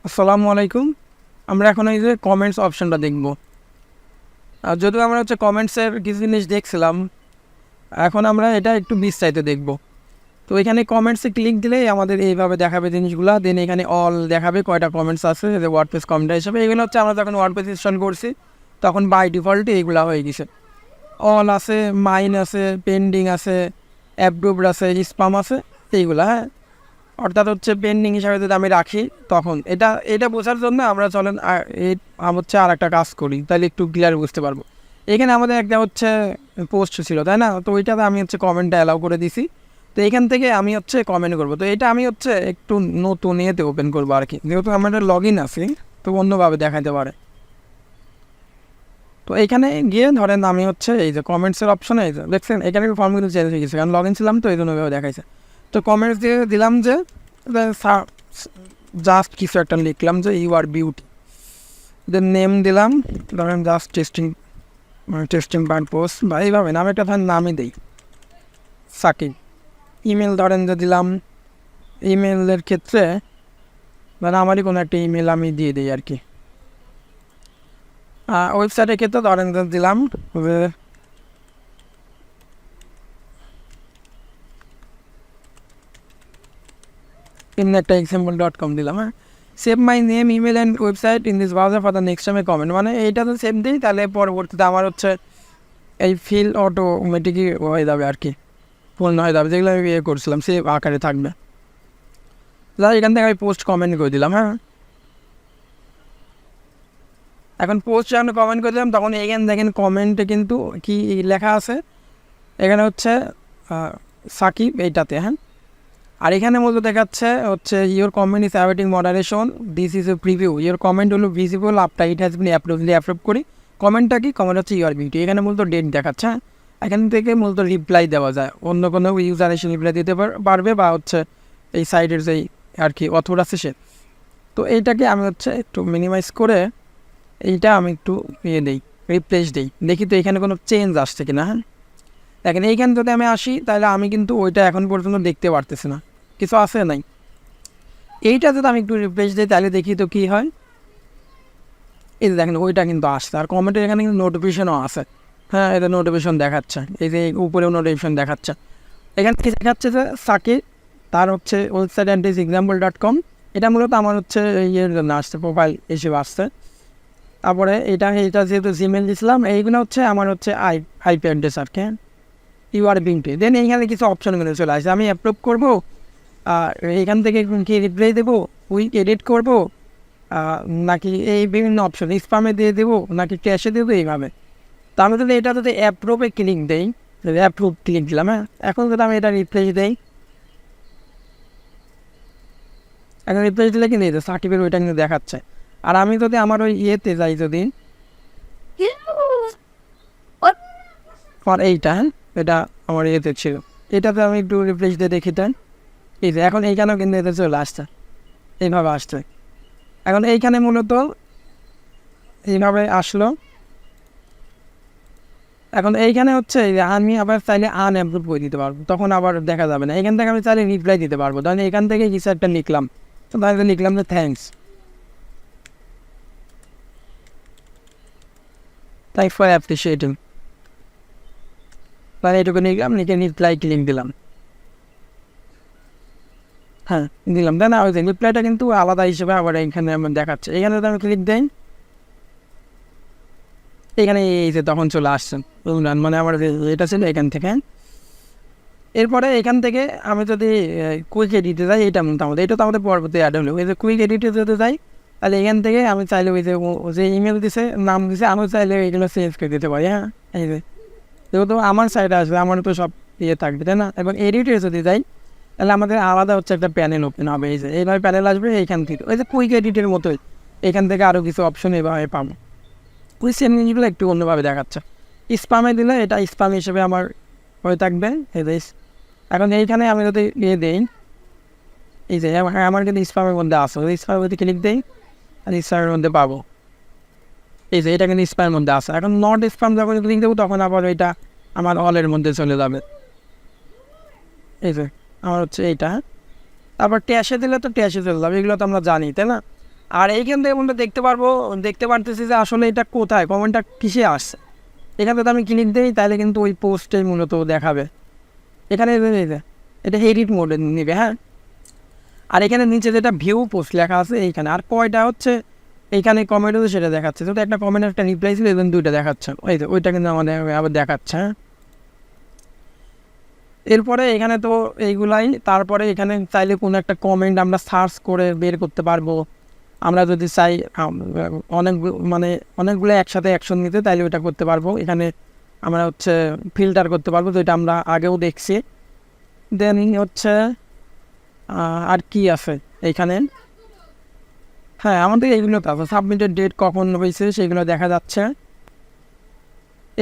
আসসালামু আলাইকুম। আমরা এখন এই যে কমেন্টস অপশনটা দেখব। আর যদিও আমরা কমেন্টসের কিছু জিনিস দেখছিলাম, এখন আমরা এটা একটু বিস্তারিত দেখব। তো এখানে কমেন্টসে ক্লিক দিলেই আমাদের এইভাবে দেখাবে জিনিসগুলো। দেন এখানে অল দেখাবে কয়টা কমেন্টস আছে, যে ওয়ার্ডপ্রেস কমেন্ট হিসাবে। এগুলো আমরা যখন ওয়ার্ডপ্রেস ইনস্টল করছি তখন বাই ডিফল্টে এইগুলো হয়ে গেছে। অল আছে, মাইন আছে, পেন্ডিং আছে, অ্যাপ্রুভড আছে, স্পাম আছে, এইগুলো। হ্যাঁ, অর্থাৎ পেন্ডিং হিসাবে যদি আমি রাখি, তখন এটা বোঝার জন্য আমরা চলেন আর একটা কাজ করি, তাহলে একটু ক্লিয়ার বুঝতে পারবো। এখানে আমাদের একটা পোস্ট ছিল, তাই না? তো ওইটাতে আমি কমেন্টটা অ্যালাউ করে দিছি। তো এখান থেকে আমি কমেন্ট করবো। তো এটা আমি একটু নতুন ইয়েতে ওপেন করবো আর কি, যেহেতু আমার লগ ইন আছে, তো অন্যভাবে দেখাতে পারে। তো এখানে গিয়ে ধরেন আমি এই যে কমেন্টসের অপশনে, এই যে দেখছেন এখানে ফর্মগুলো চেঞ্জ হয়ে গেছে, কারণ লগ ইন ছিলাম তো এই জন্য দেখাইছে। তো কমেন্টস দিয়ে দিলাম যে জাস্ট কিছু একটা লিখলাম যে you are beauty, then name দিলাম ধরেন জাস্ট টেস্টিং পারপোজ, বা এইভাবে নাম একটা ধরেন নামই দিই সাকিব। ইমেল ধরেন যে দিলাম, ইমেলের ক্ষেত্রে ধরেন আমারই কোনো একটা ইমেল আমি দিয়ে দিই আর কি। ওয়েবসাইটের ক্ষেত্রে ধরেন যে দিলাম যে একটা example.com দিলাম। হ্যাঁ, save my name, email and website in this browser for the next time comment, মানে এইটা তো সেভ দিই, তাহলে পরবর্তীতে আমার এই ফিল অটোমেটিকই হয়ে যাবে আর কি, পূর্ণ হয়ে যাবে, যেগুলো আমি করছিলাম সেভ আকারে থাকবে। তাহলে এখান থেকে আমি পোস্ট কমেন্ট করে দিলাম। হ্যাঁ, এখন পোস্ট যখন কমেন্ট করে দিলাম, তখন এখানে দেখেন কমেন্টে কিন্তু কি লেখা আছে, এখানে সাকিব এইটাতে। হ্যাঁ, আর এখানে মূলত দেখাচ্ছে your comment is awaiting moderation, this is a preview, your comment হলো visible after it has been approve করি। কমেন্টটা কি? Comment your beauty. এখানে মূলত ডেট দেখাচ্ছে। হ্যাঁ, এখান থেকে মূলত রিপ্লাই দেওয়া যায়, অন্য কোনো ইউজার এসে রিপ্লাই দিতে পারবে, বা এই সাইটের যেই আর কি অথর আছে সে। তো এইটাকে আমি একটু মিনিমাইজ করে এইটা আমি একটু দিই, রিপ্লেস দিই, দেখি তো এখানে কোনো চেঞ্জ আসছে কিনা। হ্যাঁ, দেখেন এইখানে যদি আমি আসি, তাহলে আমি কিন্তু ওইটা এখন পর্যন্ত দেখতে পারতেছি না, কিছু আছে নাই। এইটা যদি আমি একটু রিপ্লেস দিই, তাহলে দেখি তো কী হয়। এই যে দেখেন ওইটা কিন্তু আসছে, আর কমেন্টের এখানে কিন্তু নোটিফিকেশনও আছে। হ্যাঁ, এটা নোটিফিকেশন দেখাচ্ছে, এই যে উপরেও নোটিফিকেশন দেখাচ্ছে। এখান থেকে দেখাচ্ছে যে সাকিব, তার ওয়েবসাইট অ্যাড্রেস example.com। এটা মূলত আমার ইয়ের জন্য আসছে, প্রোফাইল হিসেবে আসছে। তারপরে এটা যেহেতু জিমেল দিয়েছিলাম, এইগুলো আমার আইপি অ্যাড্রেস আর কি। ইউ আর বিউটি, দেন এইখানে কিছু অপশনগুলো চলে আসছে, আমি অ্যাপ্রুভ করবো, আর এইখান থেকে কি রিপ্লাই দেবো, কুইক এডিট করবো, নাকি এই বিভিন্ন অপশন স্প্যামে দিয়ে দেবো, নাকি ক্যাশে দেবো, এইভাবে। তো আমি যদি এটা অ্যাপ্রুভে ক্লিক দেই, অ্যাপ্রুভ ক্লিক দিলাম। হ্যাঁ, এখন যদি আমি এটা রিপ্লেস দেই, এখন রিপ্লেস দিলে কিন্তু এই সার্টিফিকেট ওইটা কিন্তু দেখাচ্ছে। আর আমি যদি আমার ওই ইয়েতে যাই, যদি এইটা, হ্যাঁ এটা আমার ইয়েতে ছিল, এটাতে আমি একটু রিপ্লেস দিয়ে দেখি, তাই এই যে এখন এইখানেও কিন্তু এতে চলে আসছে, এইভাবে আসছে। এখন এইখানে মূলত এইভাবে আসলো। এখন এইখানে আমি আবার চাইলে আনঅ্যাপ্রুভ করে দিতে পারবো, তখন আবার দেখা যাবে না। এখান থেকে আমি চাইলে রিপ্লাই দিতে পারবো, তাহলে এখান থেকে কিছু একটা লিখলাম, তো তাহলে লিখলাম যে থ্যাংকস ফর অ্যাপ্রিসিয়েটিং, তাহলে এটুকু লিখলাম, লিখে রিপ্লাই ক্লিক দিলাম। হ্যাঁ, দিলাম, তাই না? ওই রিপ্লাইটা কিন্তু আলাদা হিসেবে আবার এখানে আমার দেখাচ্ছে। এখানে যদি আমি ক্লিক দিই, এখানে এই যে তখন চলে আসছেন ইমরান, মানে আমার এটা ছিল এখান থেকে। এরপরে এখান থেকে আমি যদি কুইক এডিটে যাই, এটা মোটামুটি এটা তো আমাদের পরবর্তী অ্যাড হলো। ওই যে কুইক এডিটে যদি যাই, তাহলে এখান থেকে আমি চাইলে ওই যে ইমেল দিছে, নাম দিছে, আমি চাইলে এইগুলো চেঞ্জ করে দিতে পারি। হ্যাঁ, এই যে যেহেতু আমার সাইডে আসবে, আমার তো সব ইয়ে থাকবে, তাই না? এবং এডিটে যদি যাই, তাহলে আমাদের আলাদা একটা প্যানেল ওপেন হবে। এই যে এইভাবে প্যানেল আসবে এইখান থেকে, ওই যে কুইক এডিটের মতোই এখান থেকে আরও কিছু অপশন এভাবে পাবো। ওই সেম জিনিসগুলো একটু অন্যভাবে দেখাচ্ছে। স্প্যামে দিলে এটা স্প্যাম হিসেবে আমার হয়ে থাকবে। এই যে এখন এইখানে আমি যদি দিই, এই যে আমার কিন্তু স্প্যামের মধ্যে আসে, ওই স্প্যামের মধ্যে ক্লিক দিই, আর স্প্যামের মধ্যে পাবো। এই যে এটা কিন্তু স্প্যামের মধ্যে আসে। এখন নট স্প্যাম যখন ক্লিক দেবো, তখন আবার এটা আমার অলের মধ্যে চলে যাবে। এই যে আমার এইটা। তারপর ট্যাশে দিলে তো ট্যাশে চলে যাবে, এগুলো তো আমরা জানি, তাই না? আর এইখান থেকে আমরা দেখতে পারতেছি যে আসলে এটা কোথায়, কমেন্টটা কিসে আসছে। এখান থেকে আমি ক্লিক দিই, তাহলে কিন্তু ওই পোস্টটাই মূলত দেখাবে। এখানে এটা এডিট মোডে নেবে, হ্যাঁ। আর এখানে নিচে যেটা ভিউ পোস্ট লেখা আছে এইখানে, আর কয়টা হচ্ছে এইখানে কমেন্ট হচ্ছে সেটা দেখাচ্ছে। তো একটা কমেন্ট একটা রিপ্লাই ছিল, এবং 2টা দেখাচ্ছে, ওইটা কিন্তু আমাদের আবার দেখাচ্ছে, হ্যাঁ। এরপরে এখানে তো এইগুলাই, তারপরে এখানে চাইলে কোনো একটা কমেন্ট আমরা সার্চ করে বের করতে পারবো। আমরা যদি চাই অনেকগুলো একসাথে অ্যাকশন নিতে, তাইলে ওইটা করতে পারবো। এখানে আমরা হচ্ছে ফিল্টার করতে পারবো, তো এটা আমরা আগেও দেখছি। দেন হচ্ছে আর কি আছে এইখানে, হ্যাঁ আমাদের এইগুলো তো আছে, সাবমিটের ডেট কখন হয়েছে সেগুলো দেখা যাচ্ছে।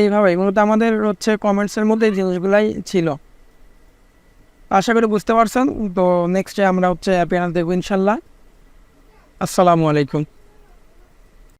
এইভাবে এগুলো তো আমাদের হচ্ছে কমেন্টসের মধ্যে এই জিনিসগুলাই ছিল। আশা করি বুঝতে পারছেন। তো নেক্সটে আমরা হচ্ছে অ্যাপিয়ারেন্স দেখবো ইনশাল্লাহ। আসসালামু আলাইকুম।